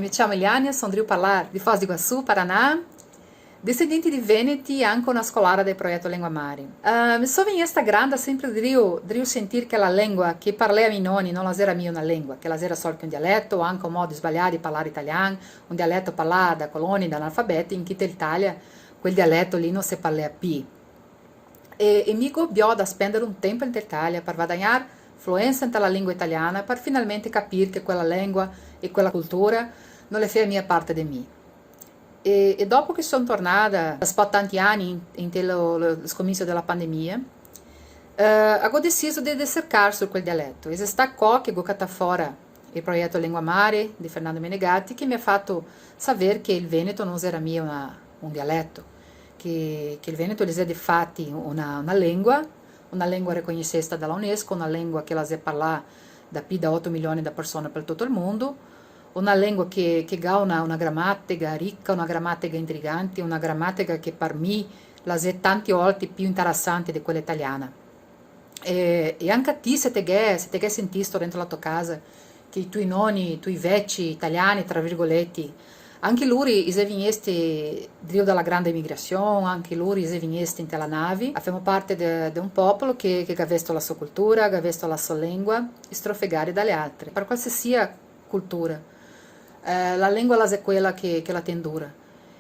Mi chiamo Eliane, sono di parlare di Foz do Iguaçu, Paraná, descendente di Veneti e anche una scolare del progetto Lingua Mare. Mi sono in questa grande sempre di sentire che la lingua che parlai a miei nonni non era mia una lingua, che era solo un dialetto o anche un modo sbagliato di parlare italiano, un dialetto parlato da coloni, da analfabeti, in tutta l'Italia quel dialetto lì non si parla più. E mi gobbiò da spendere un tempo in Italia per guadagnare fluenza nella lingua italiana, per finalmente capire che quella lingua e quella cultura non le fa mia parte di me. E dopo che sono tornata, dopo tanti anni, lo scomincio della pandemia, ho deciso di cercare su quel dialetto. E sta qua che ho buttato fuori il progetto Lingua Mare di Fernando Menegatti, che mi ha fatto sapere che il Veneto non era mio un dialetto, che il Veneto è di fatti una lingua riconosciuta dalla UNESCO, una lingua che la si parla da più di 8 milioni di persone per tutto il mondo, una lingua che ha una grammatica ricca, una grammatica intrigante, una grammatica che per me la è tante volte più interessante di quella italiana. E anche a te, se ti sentito dentro la tua casa, che i tuoi nonni, i tuoi vecchi italiani, tra virgolette, anche loro sono venuti dalla grande migrazione, anche loro sono venuti nella nave. Facciamo parte di un popolo che ha visto la sua cultura, che ha visto la sua lingua, e strofegare dalle altre. Per qualsiasi cultura, la lingua è quella che la tendura.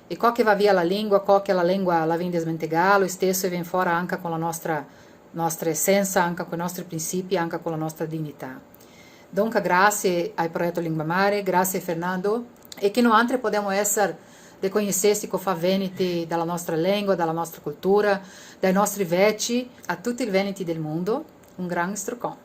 E qua che va via la lingua la viene smentegata, lo stesso viene fuori anche con la nostra essenza, anche con i nostri principi, anche con la nostra dignità. Dunque, grazie al progetto Lingua Mare, grazie a Fernando, e che noi altri possiamo essere riconosciuti come veneti dalla nostra lingua, dalla nostra cultura, dai nostri vecchi, a tutti i veneti del mondo. Un grande strucco.